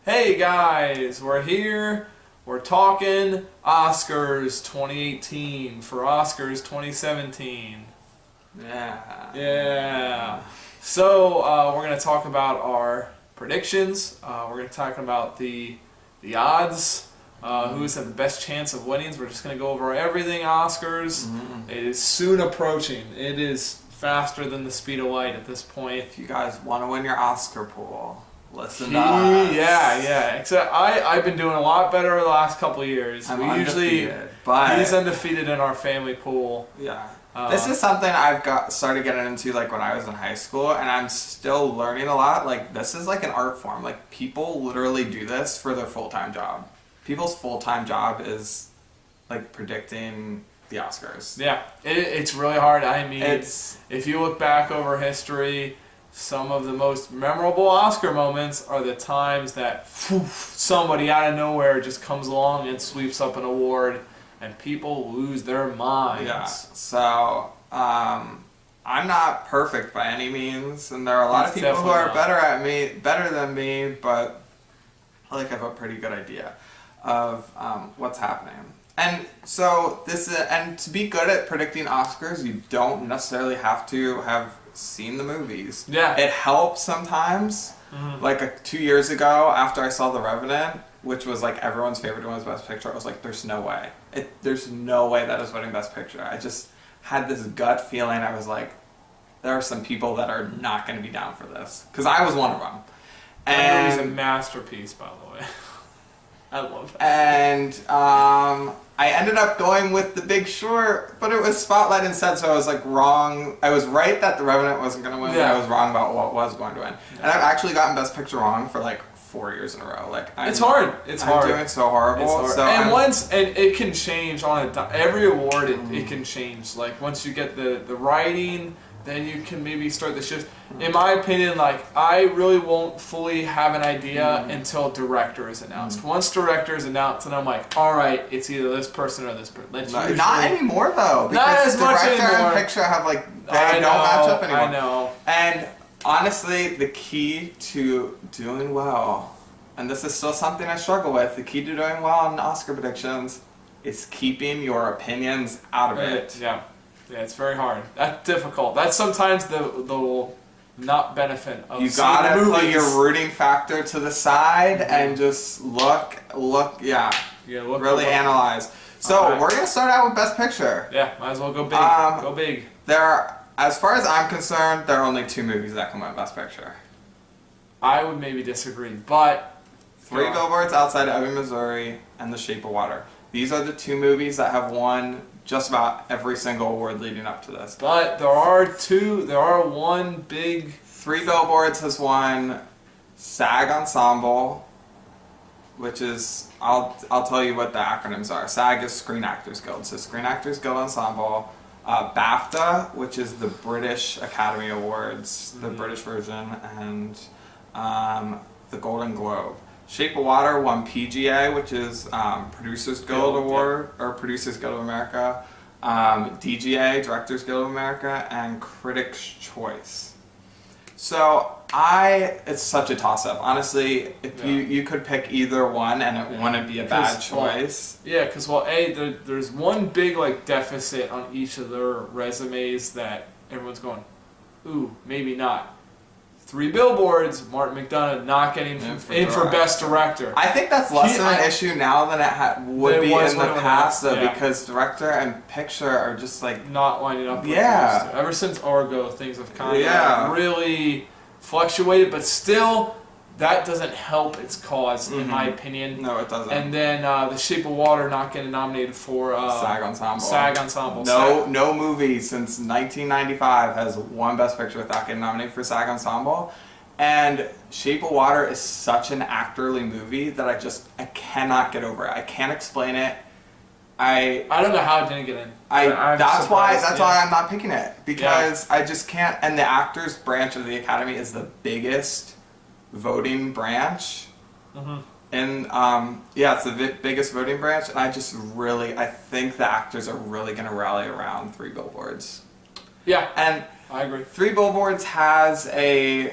Hey guys, we're here. We're talking Oscars 2018 for Oscars 2017. Yeah. Yeah. So we're going to talk about our predictions. We're going to talk about the odds. Who's had the best chance of winnings. We're just going to go over everything Oscars. It is soon approaching. It is faster than the speed of light at this point. If you guys want to win your Oscar pool, listen to us. Yeah. Except I've been doing a lot better over the last couple of years. I'm undefeated, but he's undefeated in our family pool. Yeah. This is something I've started getting into like when I was in high school, and I'm still learning a lot. Like, this is like an art form. Like, people literally do this for their full-time job. People's full-time job is like predicting the Oscars. Yeah, it's really hard. I mean, if you look back over history, some of the most memorable Oscar moments are the times that somebody out of nowhere just comes along and sweeps up an award, and people lose their minds. Yeah. So, I'm not perfect by any means, and there are a lot of people who are better than me, but I have a pretty good idea of what's happening. And so and to be good at predicting Oscars, you don't necessarily have to have seen the movies. Yeah. It helps sometimes. Mm-hmm. Like 2 years ago, after I saw The Revenant, which was like everyone's favorite to win Best Picture, I was like, there's no way. There's no way that is winning Best Picture. I just had this gut feeling. I was like, there are some people that are not going to be down for this. Because I was one of them. That movie's a masterpiece, by the way. I love it. And I ended up going with The Big Short, but it was Spotlight instead, so I was like wrong. I was right that The Revenant wasn't going to win, but I was wrong about what was going to win. And I've actually gotten Best Picture wrong for like 4 years in a row. It's hard. I'm doing so horrible. It's hard. So and it can change on every award. It can change. Like, once you get the writing, then you can maybe start the shift. In my opinion, like, I really won't fully have an idea until director is announced. Once director is announced, and I'm like, all right, it's either this person or this person. Not anymore though, because not as much director anymore. and picture have like they don't match up anymore. I know. And honestly, the key to doing well, and this is still something I struggle with, the key to doing well in Oscar predictions is keeping your opinions out of it. Yeah, it's very hard. That's difficult. That's sometimes the not benefit of you gotta put your rooting factor to the side and just look, really analyze. So we're gonna start out with Best Picture. Yeah, might as well go big. Go big. As far as I'm concerned, there are only 2 movies that can win Best Picture. I would maybe disagree, but 3 Billboards Outside Ebbing, Missouri, and The Shape of Water. These are the 2 movies that have won just about every single award leading up to this. But there are one big... 3 Billboards has won SAG Ensemble, which is, I'll tell you what the acronyms are. SAG is Screen Actors Guild, so Screen Actors Guild Ensemble. BAFTA, which is the British Academy Awards, the British version, and the Golden Globe. Shape of Water won PGA, which is Producers Guild Award, or Producers Guild of America, DGA, Directors Guild of America, and Critics' Choice. So it's such a toss-up. Honestly, if you could pick either one and it wouldn't be a bad choice. Because there's one big deficit on each of their resumes that everyone's going, ooh, maybe not. 3 Billboards, Martin McDonagh not getting in for Best Director. I think that's less of an issue now than it would be in the past, though, because director and picture are just not lining up. Ever since Argo, things have kind of really fluctuated, but still, that doesn't help its cause, in my opinion. No, it doesn't. And then The Shape of Water not getting nominated for SAG Ensemble. SAG Ensemble. No movie since 1995 has won Best Picture without getting nominated for SAG Ensemble. And Shape of Water is such an actorly movie that I cannot get over it. I can't explain it. I don't know how it didn't get in. That's why I'm not picking it, because I just can't. And the actors branch of the Academy is the biggest voting branch, and it's the biggest voting branch, and I think the actors are really going to rally around 3 Billboards. Yeah, and I agree. 3 Billboards has a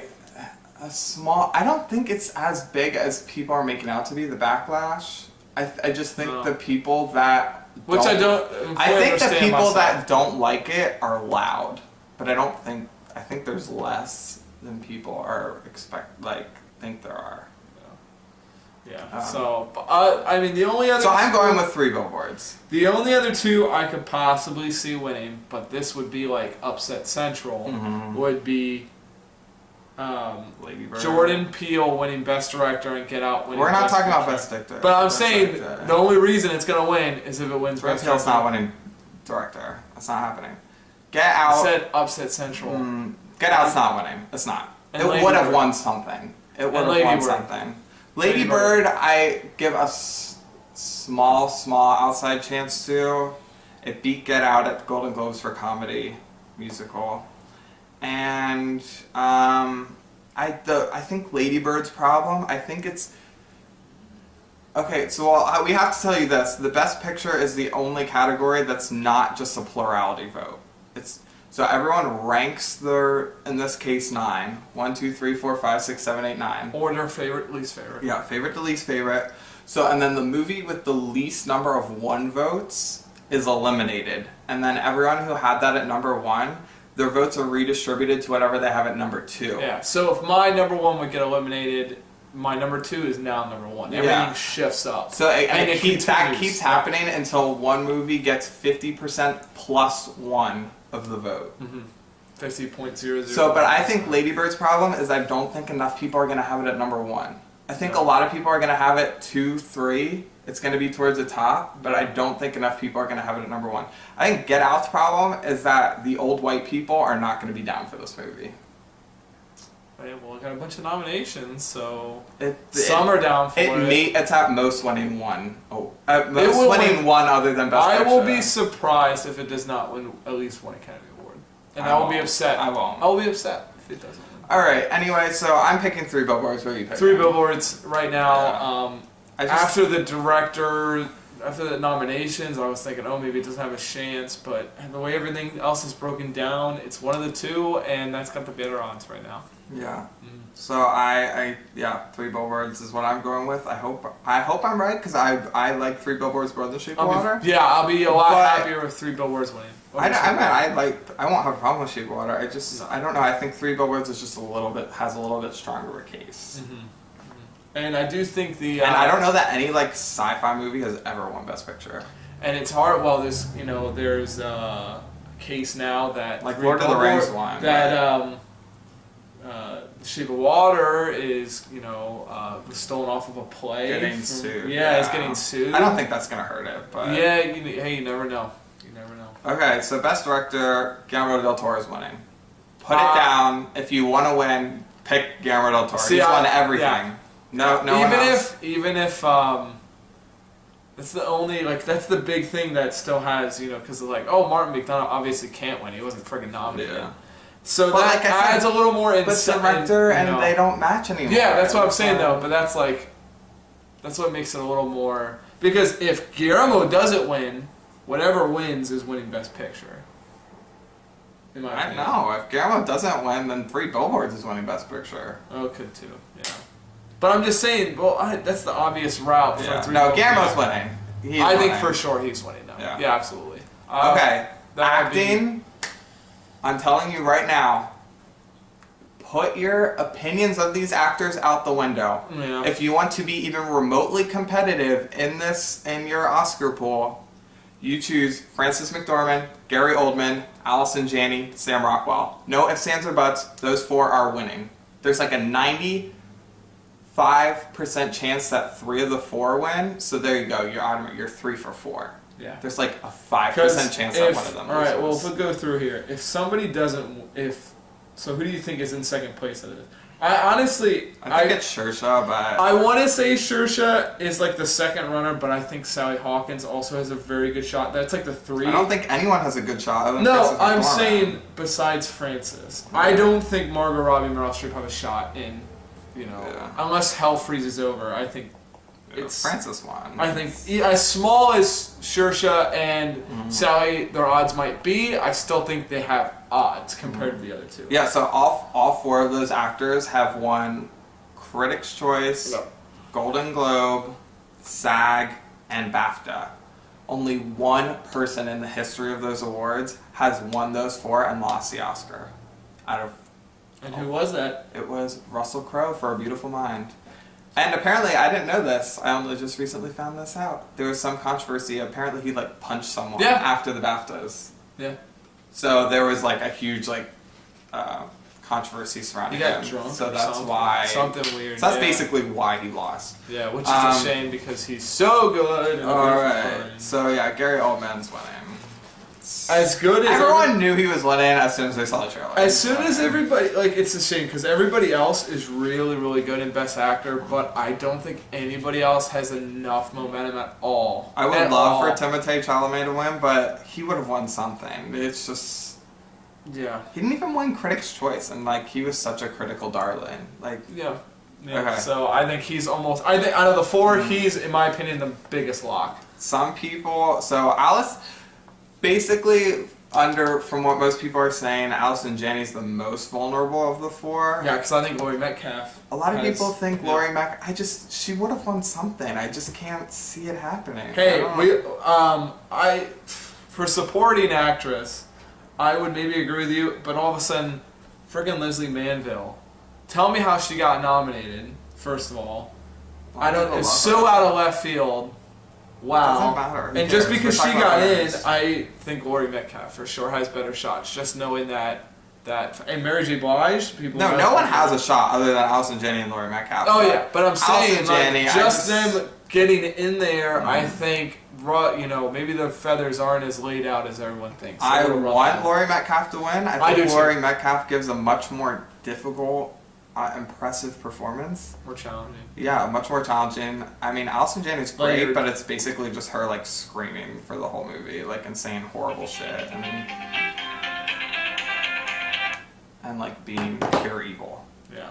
a small. I don't think it's as big as people are making out to be. The backlash. I just think the people that Which I don't. I think the understand people myself. that don't like it are loud, but I don't think. I think there's less than people are think there are. Yeah. So I mean, the only other. So I'm going with 3 Billboards. The only other 2 I could possibly see winning, but this would be like upset central, would be Lady Bird. Jordan Peele winning Best Director and Get Out winning. We're not Best talking about Picture. Best Director. But I'm Best saying Director. the only reason it's gonna win is if it wins Jordan Best Peele's Director. not winning Director. That's not happening. Get I Out. said upset central. Get Out's not winning. It's not. And It Lady would have Bird. won something. It would have Lady won Bird. something. Lady Lady Bird. Bird, I give a small outside chance to. It beat Get Out at the Golden Globes for comedy musical, and I think Lady Bird's problem. I think it's okay. So we have to tell you this: the Best Picture is the only category that's not just a plurality vote. So everyone ranks in this case 9. 1, 2, 3, 4, 5, 6, 7, 8, 9. Order favorite, least favorite. Yeah, favorite to least favorite. So, and then the movie with the least number of 1 votes is eliminated. And then everyone who had that at number 1, their votes are redistributed to whatever they have at number 2. Yeah. So if my number 1 would get eliminated, my number 2 is now number 1. Everything Yeah. shifts up. So it keeps continues. happening until one movie gets 50% plus 1 of the vote. 50.00. So, but I think Lady Bird's problem is I don't think enough people are going to have it at number 1. I think a lot of people are going to have it 2, 3. It's going to be towards the top, but I don't think enough people are going to have it at number 1. I think Get Out's problem is that the old white people are not going to be down for this movie. Right, well, we got a bunch of nominations, so Some are down for it. It's at most winning 1. At It most will winning win. 1 other than Best I Picture. will be surprised if it does not win at least one Academy Award, and I will be won't. upset. I won't. I will be upset if it doesn't win. All right. Anyway, so I'm picking 3 Billboards. What are you picking? 3 Billboards right now. Yeah. After the director, after the nominations, I was thinking, oh, maybe it doesn't have a chance. But the way everything else is broken down, it's one of the 2, and that's got the better odds right now. Yeah. So I 3 Billboards is what I'm going with. I hope I'm right because I like 3 Billboards more than Shape of Water. I'll be a lot But- happier with 3 Billboards winning. I won't have a problem with Shape of Water. I don't know. I think 3 Billboards is just has a little bit stronger a case. And I do think And I don't know that any sci-fi movie has ever won Best Picture. And it's hard. Well, there's a case now that Like Lord of the Rings won. That Shape of Water is was stolen off of a play. Getting sued. Yeah, it's getting sued. I don't think that's gonna hurt it, but Yeah, you never know. You never know. Okay, so Best Director, Guillermo del Toro is winning. Put it down. If you want to win, pick Guillermo del Toro. He's won everything. Yeah. No one else. Even if that's the only that's the big thing that still has because Martin McDonagh obviously can't win. He wasn't friggin' nominated. Yeah. So But that like I said, adds a little more But incentive. director and they don't match anymore. Yeah, that's what I'm saying So- though. But that's what makes it a little more because if Guillermo doesn't win, whatever wins is winning Best Picture. In my I opinion. know. If Guillermo doesn't win, then 3 Billboards is winning Best Picture. Oh, it could too. Yeah. But I'm just saying. Well, that's the obvious route for Yeah. 3 No, Billboards. Guillermo's winning. He's I think winning. for sure he's winning now. Yeah. Yeah, absolutely. Okay. that would be- Acting. I'm telling you right now. Put your opinions of these actors out the window. Yeah. If you want to be even remotely competitive in your Oscar pool, you choose Frances McDormand, Gary Oldman, Allison Janney, Sam Rockwell. No ifs, ands, or buts. Those 4 are winning. There's a 95% chance that 3 of the 4 win. So there you go. You're 3 for 4. Yeah. There's a 5% chance that one of them All right. Well, loses. if we go through here, if somebody doesn't, so who do you think is in second place out of this? I honestly, I think it's Saoirse, but I want to say Saoirse is the second runner, but I think Sally Hawkins also has a very good shot. That's the 3. I don't think anyone has a good shot. Other than No, Frances I'm McDormand. saying besides Frances. I don't think Margot Robbie and Meryl Streep have a shot in, Yeah. unless hell freezes over. I think it's Frances won. I think as small as Saoirse and Sally, their odds might be, I still think they have odds compared to the other two. Yeah, so all four of those actors have won Critics' Choice, Yep. Golden Globe, SAG, and BAFTA. Only one person in the history of those awards has won those four and lost the Oscar. Out of And who was that? It was Russell Crowe for A Beautiful Mind. And apparently, I didn't know this. I only just recently found this out. There was some controversy. Apparently, he like punched someone Yeah. after the BAFTAs. Yeah. So there was like a huge like controversy surrounding He got him. drunk. So or that's something. why. Something weird. So that's yeah. basically why he lost. Yeah, which is a shame because he's so good. in All Beautiful right. Mind. So yeah, Gary Oldman's winning. As good as Everyone knew he was winning as soon as they saw the trailer. As soon as everybody, like, it's a shame because everybody else is really, really good in Best Actor, but I don't think anybody else has enough momentum at all. I would At love all. for Timothée Chalamet to win, but he would have won something. It's just Yeah. he didn't even win Critics' Choice, and like he was such a critical darling. Like Yeah. Yeah. Okay. So I think he's almost. I think out of the four, he's, in my opinion, the biggest lock. some people, so Alice, basically from what most people are saying, Allison Janney's the most vulnerable of the four. Yeah, because I think Laurie Metcalf. A lot of has- people think yeah. Laurie Mac. She would have won something. I just can't see it happening. Hey, I don't- for supporting actress, I would maybe agree with you, but all of a sudden, friggin' Leslie Manville. Tell me how she got nominated. First of all, I don't. people It's love so her. out of left field. Wow. Doesn't matter. Who And just cares? because We're she talking got about in, winners. I think Laurie Metcalf for sure has better shots. Just knowing that and Mary J. Blige, people. No, know no one from- has a shot other than Allison Janney and Laurie Metcalf. Oh yeah, but I'm saying Allison Janney, like, I just just- them getting in there, I think, maybe the feathers aren't as laid out as everyone thinks. I A little rough. want Laurie Metcalf to win. I I think do too. Laurie Metcalf gives a much more difficult, impressive performance. More challenging. Yeah, much more challenging. I mean, Allison Janney's Like great, you're- but it's basically just her like screaming for the whole movie, like and saying horrible shit, and like being pure evil, Yeah.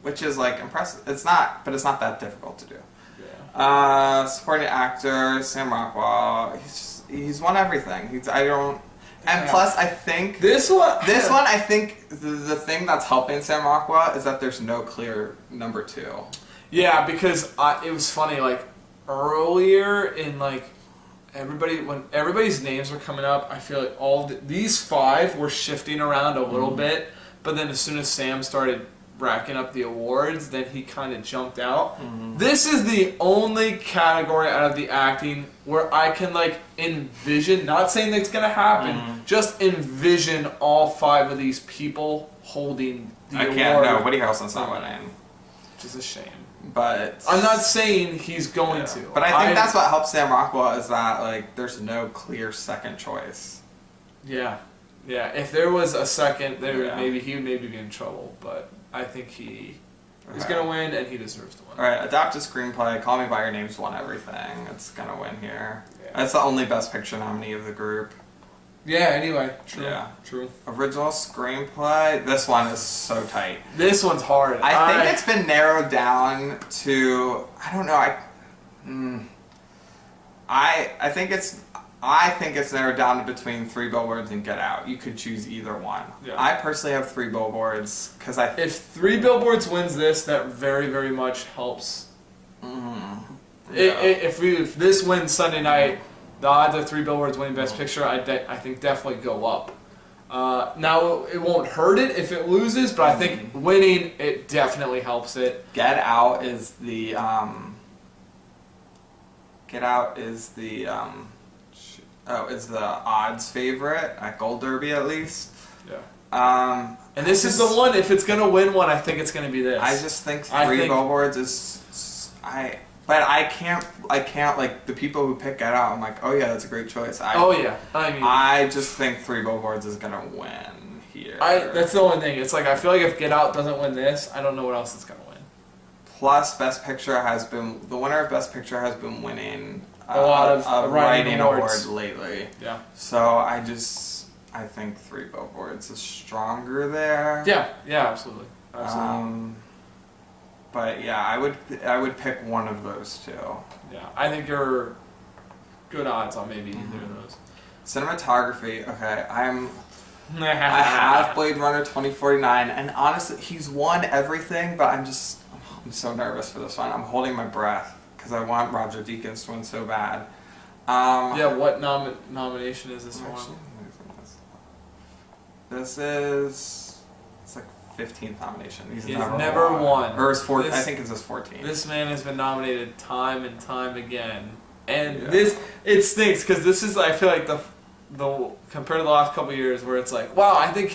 which is like impressive. It's not that difficult to do. Yeah. Supporting actor Sam Rockwell. He's won everything. And Yeah. plus I think This one. I think the thing that's helping Sam Rockwell is that there's no clear number two. Yeah, because it was funny. Like earlier in like when everybody's names were coming up, I feel like these five were shifting around a little bit. But then as soon as Sam started racking up the awards, then he kind of jumped out. This is the only category out of the acting where I can like envision, not saying that it's gonna happen, just envision all five of these people holding the I award. can't. No, Woody Harrelson's not winning. Which is a shame. But I'm not saying he's going to. But I think that's what helps Sam Rockwell is that like there's no clear second choice. Yeah, yeah. If there was a second, Yeah. maybe he would maybe be in trouble. But I think he's Okay. gonna win, and he deserves to win. All right, adapted screenplay. Call Me by Your Name's won everything. It's gonna win here. Yeah. That's the only Best Picture nominee of the group. Yeah. Anyway, true. Yeah. True. Original screenplay. This one is so tight. This one's hard. I think it's been narrowed down to I don't know. I think it's narrowed down to between Three Billboards and Get Out. You could choose either one. Yeah. I personally have Three Billboards because If Three Billboards wins this, that very, very much helps. If this wins Sunday night, the odds of Three Billboards winning Best Picture, I think definitely go up. Now it won't hurt it if it loses, but I think winning it definitely helps it. Get Out is the is the odds favorite at Gold Derby at least. Yeah. And this is the one. If it's gonna win one, I think it's gonna be this. I just think I Three think- Billboards is but I can't like the people who pick Get Out. I'm like, oh yeah, that's a great choice. Oh yeah. I mean, I just think Three Billboards is gonna win here. that's the only thing. It's like I feel like if Get Out doesn't win this, I don't know what else it's gonna win. Plus, the winner of Best Picture has been winning A lot of a writing writing awards. award lately. Yeah. So I think Three Billboards is stronger there. Yeah. Yeah. Absolutely. Absolutely. But yeah, I would pick one of those two. Yeah, I think you're good odds on maybe either of those. Cinematography. Okay, I have Blade Runner 2049, and honestly, he's won everything. But I'm so nervous for this one. I'm holding my breath because I want Roger Deakins to win so bad. Yeah, what nomination is this one? This is it's like 15th nomination. He's never won. Or his 14th. I think it's his 14th. This man has been nominated time and time again, and Yeah. it stinks because this is, I feel like, the compared to the last couple of years where it's like, wow, I think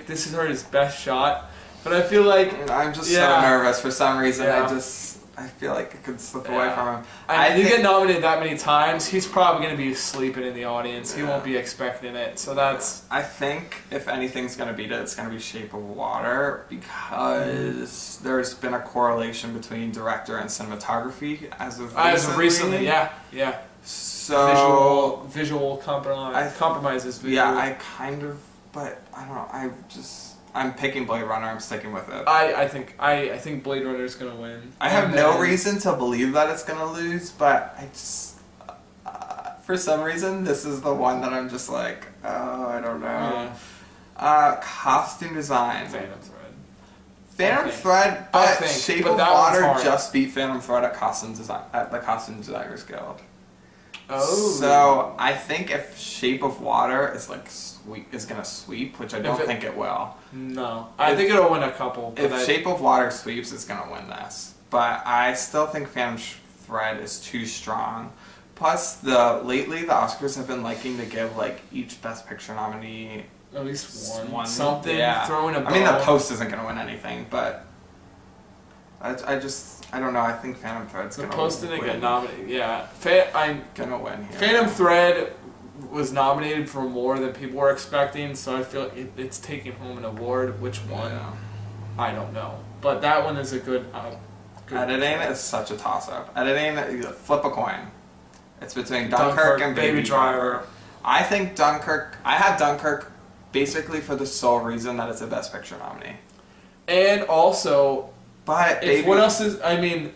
this is his best shot, but I feel like And I'm just so nervous for some reason. Yeah. I feel like it could slip away from him. You get nominated that many times, he's probably going to be sleeping in the audience. He won't be expecting it. So that's... I think if anything's going to beat it, it's going to be Shape of Water because there's been a correlation between director and cinematography as of recently. Yeah. So... Visual compromises. Visual. Yeah, but I don't know, I'm picking Blade Runner. I'm sticking with it. I think Blade Runner is gonna win. I have no reason to believe that it's gonna lose, but I just for some reason this is the one that I'm just like, oh, I don't know. Yeah. Costume design. Phantom Thread. Thread, but Shape of Water just beat Phantom Thread at the Costume Designers Guild. Oh. So I think if Shape of Water is gonna sweep, which I don't think it will. No, I think it'll win a couple. If Shape of Water sweeps, it's gonna win this. But I still think Phantom Thread is too strong. Plus, lately the Oscars have been liking to give each Best Picture nominee at least one something. Yeah. Throwing a bone. I mean, The Post isn't gonna win anything, but I don't know. I think Phantom Thread's gonna win. The Post didn't get nominated. Yeah, I'm gonna win here. Phantom Thread was nominated for more than people were expecting, so I feel it's taking home an award. Which one? Yeah. I don't know, but that one is a good. Editing is such a toss-up. Editing, flip a coin. It's between Dunkirk and Baby Driver. I think Dunkirk. I have Dunkirk basically for the sole reason that it's a Best Picture nominee. And also, but what else is? I mean,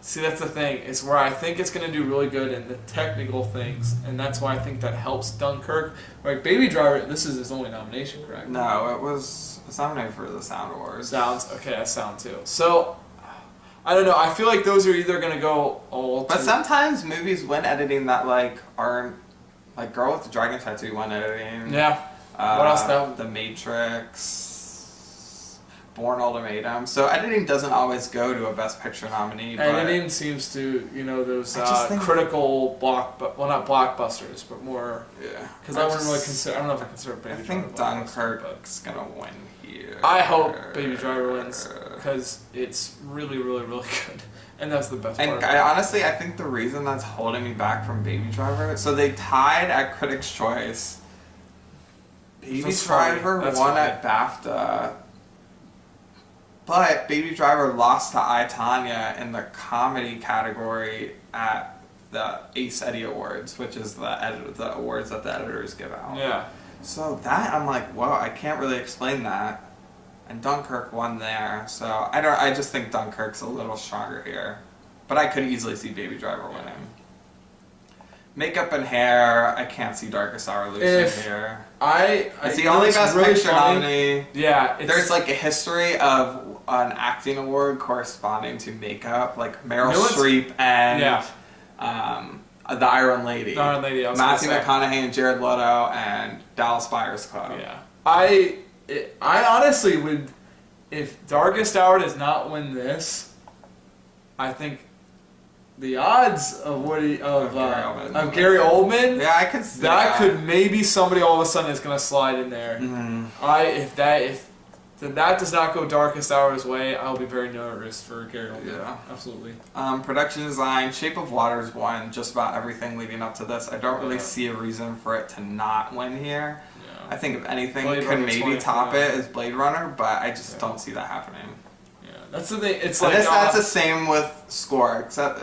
see, that's the thing. It's where I think it's going to do really good in the technical things, and that's why I think that helps Dunkirk. Like Baby Driver, this is his only nomination, correct? No, it's nominated for the Sound Awards. Sounds okay. That's Sound too. So, I don't know. I feel like those are either going to go all. But sometimes movies win editing that aren't Girl with the Dragon Tattoo won editing. Yeah. What else though? The Matrix. Bourne Ultimatum. So editing doesn't always go to a Best Picture nominee. Editing seems to, those critical not blockbusters, but more. Yeah. Because I wouldn't really consider. I don't know if I consider Baby Driver. I think Dunkirk's gonna win here. I hope Baby Driver wins because it's really, really, really good, and that's the best part. And honestly, I think the reason that's holding me back from Baby Driver. So they tied at Critics' Choice. Baby Driver won at BAFTA. But Baby Driver lost to I, Tonya in the comedy category at the Ace Eddie Awards, which is the awards that the editors give out. Yeah. So that, I'm like, whoa, I can't really explain that. And Dunkirk won there, so I just think Dunkirk's a little stronger here. But I could easily see Baby Driver winning. Makeup and hair, I can't see Darkest Hour losing here. It's the only Best Picture nominee. Yeah. There's a history of an acting award corresponding to makeup, like Meryl Streep and the Iron Lady. The Iron Lady, Matthew McConaughey and Jared Leto and Dallas Buyers Club. Yeah. I honestly would, if Darkest Hour does not win this, I think the odds of Gary Oldman. Yeah, I could see that. Could maybe somebody all of a sudden is going to slide in there. Mm-hmm. If that does not go Darkest Hour's way, I'll be very nervous for Gary Oldman. Yeah, absolutely. Production design, Shape of Water's won just about everything leading up to this. I don't really see a reason for it to not win here. Yeah. I think if anything could maybe top it is Blade Runner, but I just don't see that happening. That's the thing. It's that's the same with score, except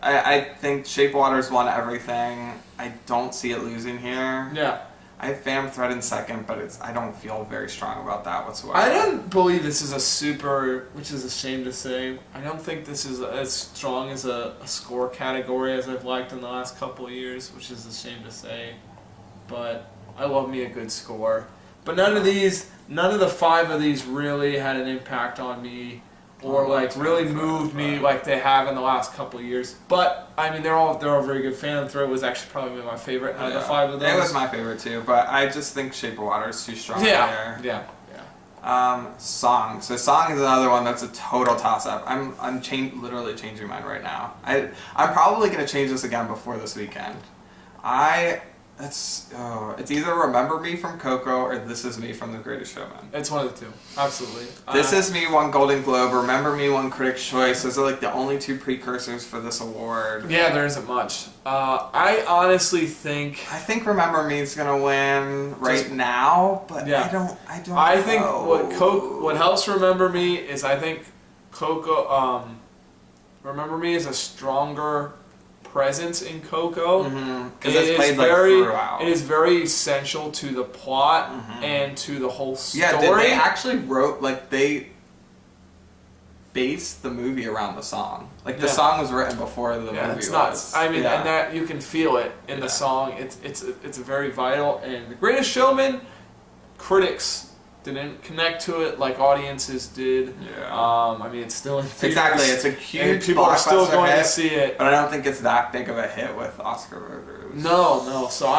I think Shape of Water's won everything. I don't see it losing here. Yeah. I have Phantom Thread in second, but I don't feel very strong about that whatsoever. I don't believe this is a super, which is a shame to say. I don't think this is as strong as a score category as I've liked in the last couple of years, which is a shame to say. But I love me a good score. But none of the 5 of these really had an impact on me or like really moved me like they have in the last couple of years. But I mean, they're all very good. Phantom Thread was actually probably my favorite out of the 5 of those. It was my favorite too, but I just think Shape of Water is too strong there. Yeah. Song. So Song is another one that's a total toss-up. I'm literally changing mine right now. I'm probably gonna change this again before this weekend. It's either Remember Me from Coco or This Is Me from The Greatest Showman. It's one of the two, absolutely. This Is Me won Golden Globe. Remember Me won Critics' Choice. Those are like the only 2 precursors for this award. Yeah, there isn't much. I honestly think Remember Me is gonna win now, but yeah. I don't. I think what helps Remember Me is I think Coco. Remember Me is a stronger presence in Coco because it's played throughout. It is very essential to the plot and to the whole story. Yeah, they actually wrote they based the movie around the song. The song was written before the movie it's was. nuts. I mean, and that you can feel it in the song. It's very vital. And The Greatest Showman, critics didn't connect to it like audiences did. Yeah. I mean, it's still in theaters. Exactly, it's a huge people are still going hit, to see it. But I don't think it's that big of a hit with Oscar voters. No. So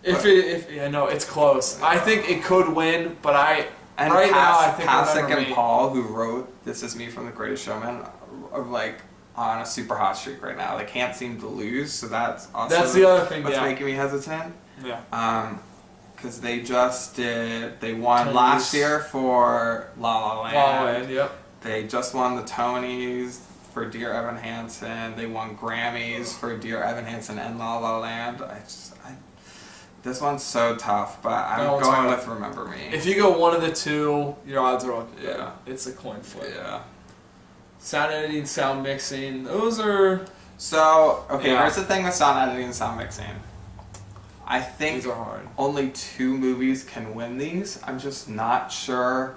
it's close. I think it could win, but I think Pasek Remember and Me. Paul, who wrote This Is Me from The Greatest Showman, are on a super hot streak right now. They can't seem to lose, so that's also That's the other thing. what's making me hesitant. Yeah. Because they won Tonys. last year for La La Land. La La Land, yep. They just won the Tonys for Dear Evan Hansen. They won Grammys for Dear Evan Hansen and La La Land. This one's so tough, but I'm going with Remember Me. If you go one of the 2, your odds are looking good. It's a coin flip. Yeah. Sound editing, sound mixing, those are... So, here's the thing with sound editing and sound mixing. I think these are hard. Only 2 movies can win these. I'm just not sure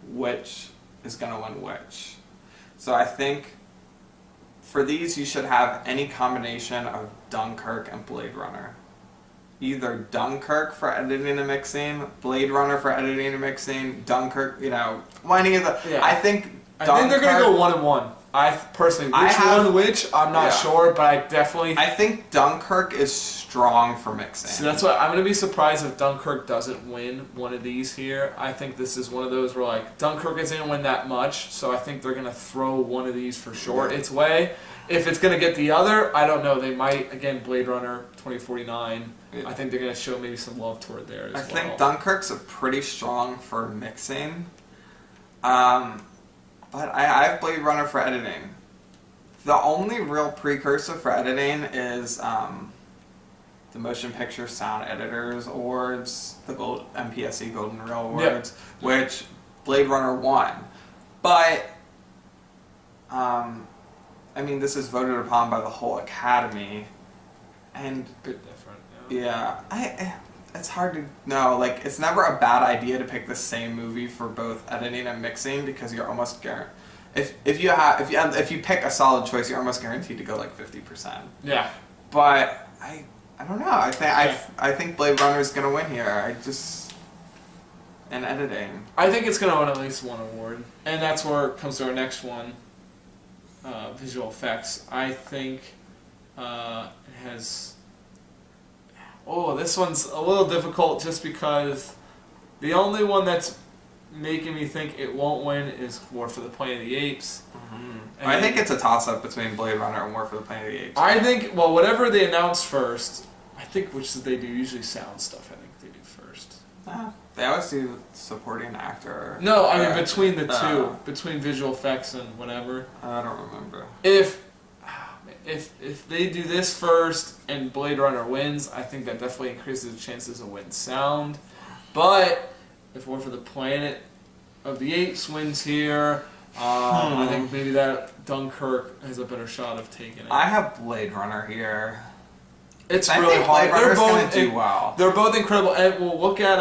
which is going to win which. So I think for these you should have any combination of Dunkirk and Blade Runner. Either Dunkirk for editing and mixing, Blade Runner for editing and mixing, Dunkirk, any of the... Yeah. I think they're going to go 1 and 1. I personally, I'm not sure, but I think Dunkirk is strong for mixing. So that's why I'm going to be surprised if Dunkirk doesn't win one of these here. I think this is one of those where Dunkirk isn't going to win that much, so I think they're going to throw one of these for sure its way. If it's going to get the other, I don't know. They might, again, Blade Runner 2049. Yeah. I think they're going to show maybe some love toward there as well. I think Dunkirk's a pretty strong for mixing. But I have Blade Runner for editing. The only real precursor for editing is the Motion Picture Sound Editors Awards, the MPSC Golden Reel Awards, which Blade Runner won. But, this is voted upon by the whole Academy. And a bit different, it's hard to know. It's never a bad idea to pick the same movie for both editing and mixing because you're almost guaranteed. If you pick a solid choice, you're almost guaranteed to go 50%. Yeah. But I don't know. I think Blade Runner is gonna win here. And editing. I think it's gonna win at least 1 award, and that's where it comes to our next one. Visual effects. I think it has. Oh, this one's a little difficult just because the only one that's making me think it won't win is War for the Planet of the Apes. Mm-hmm. I think it's a toss-up between Blade Runner and War for the Planet of the Apes. I think, whatever they announce first, I think which they do, usually sound stuff, I think they do first. They always do supporting actor. No, I mean between the two, between visual effects and whatever. I don't remember. If they do this first and Blade Runner wins, I think that definitely increases the chances of win sound. But if War for the Planet of the Apes wins here, I think maybe that Dunkirk has a better shot of taking it. I have Blade Runner here. It's I really think hard. Blade Runner's gonna do well. They're both incredible. And we'll look at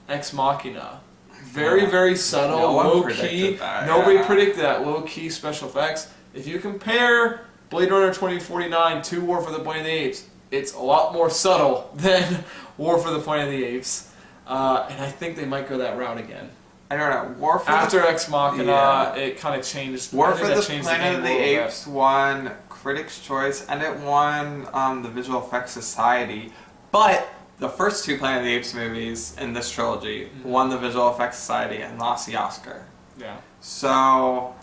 Ex Machina. Very, Yeah. very subtle, No one low predicted key. that, Nobody yeah. predicted that. Low key special effects. If you compare Blade Runner 2049 to War for the Planet of the Apes, it's a lot more subtle than War for the Planet of the Apes. And I think they might go that route again. I don't know. War for After Ex Machina, Yeah. it kind of changed. War I for think that the changed Planet of the game a little bit. Apes won Critics' Choice, and it won the Visual Effects Society. But the first two Planet of the Apes movies in this trilogy won the Visual Effects Society and lost the Oscar. Yeah. So,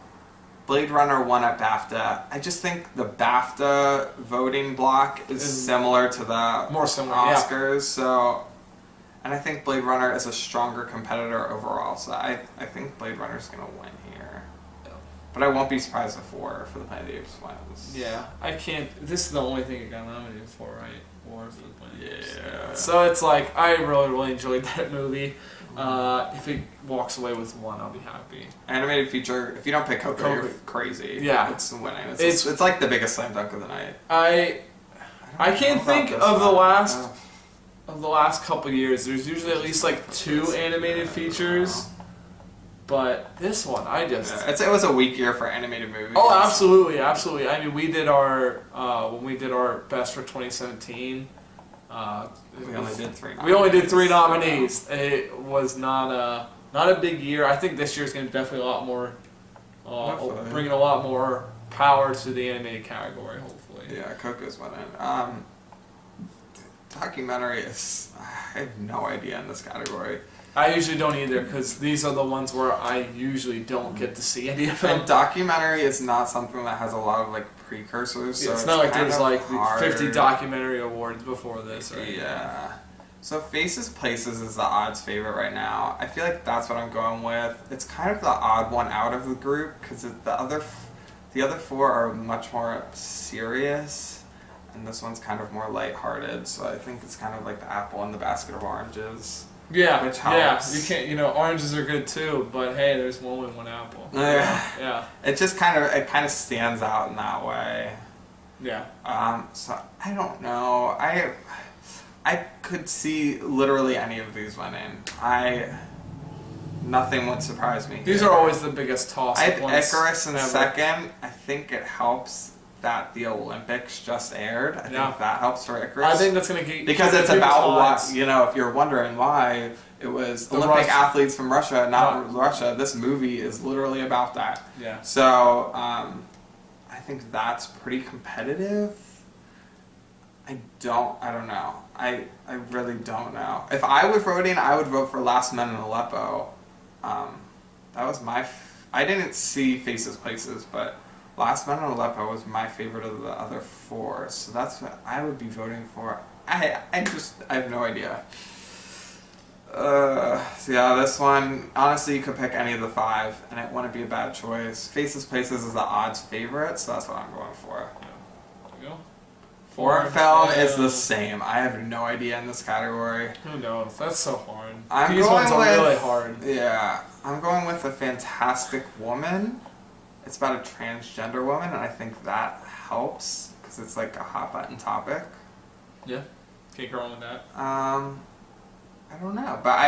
Blade Runner won at BAFTA. I just think the BAFTA voting block is similar to the More similar, yeah. Oscars. So, and I think Blade Runner is a stronger competitor overall. So I think Blade Runner is going to win here. Yeah. But I won't be surprised if War for the Planet of the Apes wins. Yeah, I can't. This is the only thing it got nominated for, right? War for the Planet of the Apes. Yeah. So it's like I really, really enjoyed that movie. If it walks away with one, I'll be happy. Animated feature. If you don't pick Coco, you're crazy. Yeah. It's winning. It's like the biggest slam dunk of the night. I can't know think about of this the one. last of the last couple years. There's usually at least like 2 animated features, but this one I just. Yeah, it was a weak year for animated movies. Oh, absolutely, absolutely. I mean, we did our when we did our best for 2017. We only did 3 nominees. We only did 3 nominees. It was not a big year. I think this year's going to be definitely a lot more, Definitely. bringing a lot more power to the animated category. Hopefully. Yeah, Coco's winning. Documentary is. I have no idea in this category. I usually don't either because these are the ones where I usually don't get to see any of them. And documentary is not something that has a lot of like precursors. So it's not like kind there's of like hard. 50 documentary awards before this, right? Yeah. So Faces Places is the odds favorite right now. I feel like that's what I'm going with. It's kind of the odd one out of the group because the other 4 are much more serious, and this one's kind of more lighthearted. So I think it's kind of like the apple in the basket of oranges. Yeah, Which yeah. helps. You can't, oranges are good too, but hey, there's only one apple. Yeah. Yeah, It kind of stands out in that way. yeah. So I don't know. I could see literally any of these winning. Nothing would surprise me. These here. are always the biggest toss. I have Icarus in second. I think it helps that the Olympics just aired. I Yeah. think that helps for Icarus. I think that's going to keep because keep it's people's about minds. what, if you're wondering why it was The Olympic Rush- athletes from Russia, not Russia. This movie is literally about that. Yeah. So I think that's pretty competitive. I don't know. I really don't know. If I were voting, I would vote for Last Men in Aleppo. That was I didn't see Faces Places, but Last Men in Aleppo was my favorite of the other 4. So that's what I would be voting for. I have no idea. So yeah, this one, honestly, you could pick any of the 5, and it wouldn't be a bad choice. Faces Places is the odds favorite, so that's what I'm going for. There you go. Foreign film is the same. I have no idea in this category. Who knows? That's so hard. I'm These going ones are with- really hard. Yeah, I'm going with A Fantastic Woman. It's about a transgender woman, and I think that helps because it's like a hot button topic. Yeah. Can't go wrong with that. I don't know, but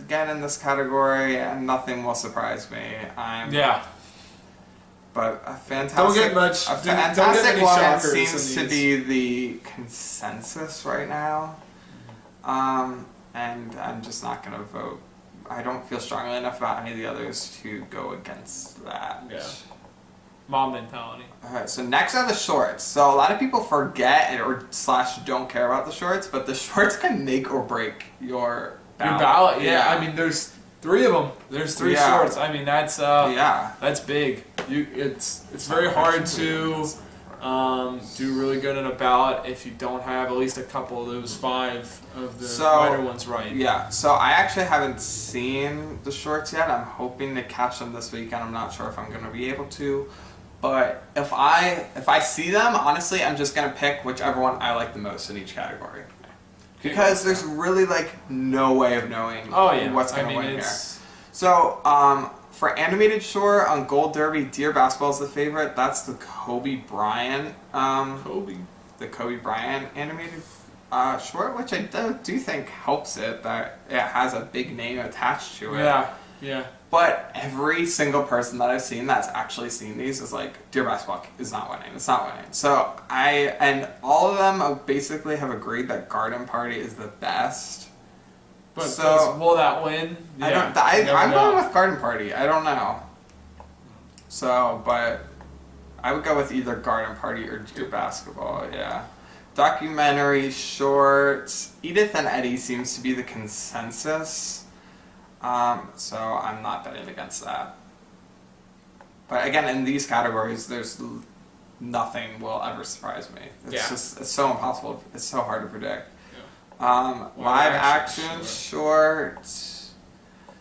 again in this category, nothing will surprise me. Yeah. But a fantastic, Don't get much. a Don't get fantastic many woman shockers seems in to be the consensus right now, and I'm just not gonna vote. I don't feel strongly enough about any of the others to go against that. Yeah. Mom mentality. Alright, so next are the shorts. So a lot of people forget or / don't care about the shorts, but the shorts can make or break your ballot. Your ballot, yeah. I mean, there's 3 of them. There's 3 Yeah. shorts. I mean, that's yeah. that's big. It's very hard to do really good in a ballot if you don't have at least a couple of those 5 of the minor ones right. Yeah, so I actually haven't seen the shorts yet. I'm hoping to catch them this weekend. I'm not sure if I'm going to be able to. But if I see them, honestly, I'm just going to pick whichever one I like the most in each category. Because there's really like no way of knowing what's going to win here. So, for animated short on Gold Derby, Dear Basketball is the favorite. That's the Kobe Bryant. Kobe. The Kobe Bryant animated short, which I do think helps it, that it has a big name attached to it. Yeah. But every single person that I've seen that's actually seen these is like, Dear Basketball is not winning. It's not winning. So and all of them basically have agreed that Garden Party is the best. But so will that win? Yeah, I'm going with Garden Party. I don't know. So, but I would go with either Garden Party or Dear Basketball. Yeah. Documentary shorts. Edith and Eddie seems to be the consensus. So I'm not betting against that. But again, in these categories, there's nothing will ever surprise me. It's so impossible. It's so hard to predict. Yeah. Live action short.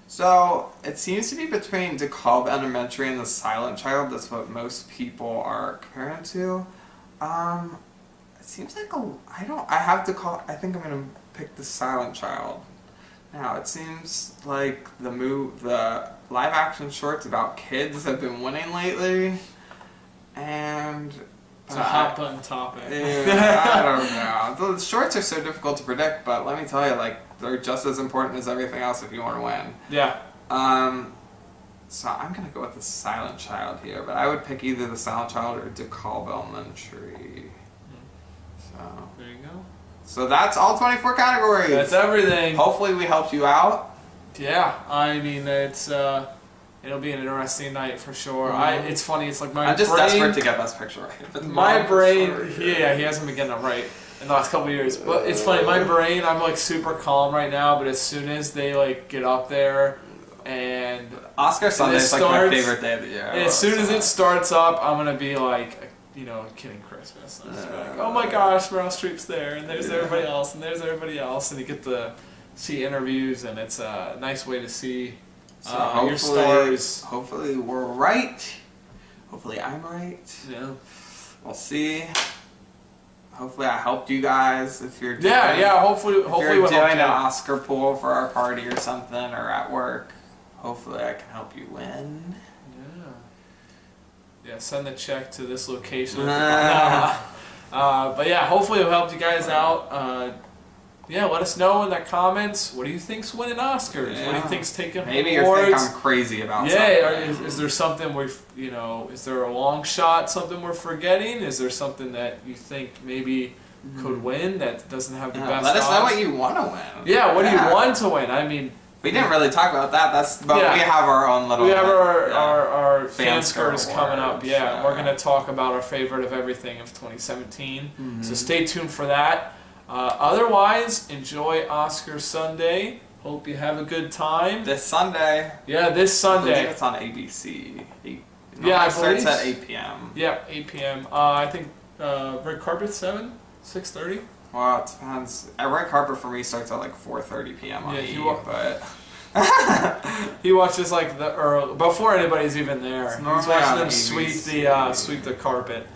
So it seems to be between DeKalb Elementary and The Silent Child. That's what most people are comparing to. It seems like I think I'm gonna pick The Silent Child. Now, it seems like the live action shorts about kids have been winning lately, and it's a hot button topic. Yeah, I don't know. The shorts are so difficult to predict, but let me tell you, like, they're just as important as everything else if you want to win. Yeah. So I'm gonna go with The Silent Child here, but I would pick either The Silent Child or DeKalb Elementary. So there you go. So that's all 24 categories. That's everything. Hopefully we helped you out. Yeah, I mean it's it'll be an interesting night for sure. Mm-hmm. It's funny. It's like I'm just desperate to get Best Picture right. My brain, he hasn't been getting it right in the last couple of years. But it's funny. My brain, I'm like super calm right now. But as soon as they like get up there, and Oscar Sunday is like my favorite day of the year. As soon as it starts up, I'm gonna be like, kidding Christmas. I'm just like, oh my gosh, Meryl Streep's there, and there's everybody else, and there's everybody else, and you get to see interviews, and it's a nice way to see your stars. Hopefully we're right. Hopefully I'm right. Yeah. We'll see. Hopefully I helped you guys if you're doing, hopefully we're doing an Oscar pool for our party or something, or at work. Hopefully I can help you win. Yeah, send the check to this location. But yeah, hopefully it'll help you guys out. Let us know in the comments. What do you think's winning Oscars? Yeah. What do you think's taking awards? Maybe you think I'm crazy about something. Yeah, is there something is there a long shot, something we're forgetting? Is there something that you think maybe could win that doesn't have the best Let us know odds? what you want to win. Yeah, what do you want to win? I mean, we didn't really talk about that. We have our own little. We have our Fanscores coming up. Yeah, we're gonna talk about our favorite of everything of 2017. Mm-hmm. So stay tuned for that. Otherwise, enjoy Oscar Sunday. Hope you have a good time. This Sunday. Yeah, this Sunday. I believe it's on ABC. It starts at 8 p.m. Yeah, 8 p.m. I think red carpet 6:30. Well, it depends. Red carpet for me starts at like 4:30 p.m. on but he watches like before anybody's even there. He's watching them sweep the carpet.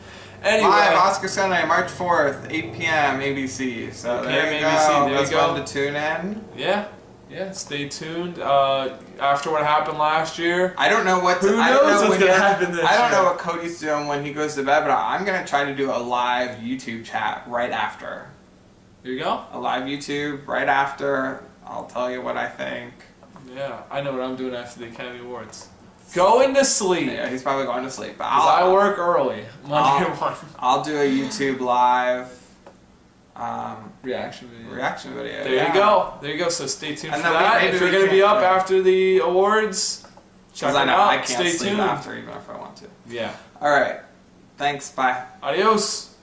Anyway, live Oscar Sunday, March 4th, 8 p.m. ABC. So there you go. That's fun to tune in. Yeah. Stay tuned. After what happened last year, I don't know what. Who knows what's gonna happen this year? I don't know what Cody's doing when he goes to bed, but I'm gonna try to do a live YouTube chat right after. There you go. A live YouTube right after. I'll tell you what I think. Yeah, I know what I'm doing after the Academy Awards. Going to sleep. Yeah, he's probably going to sleep. But I work early. Monday to Monday. I'll do a YouTube live reaction video. There you go. So stay tuned for that. If you're going to be up after the awards, check it out. I can't stay sleep tuned after even if I want to. Yeah. All right. Thanks. Bye. Adios.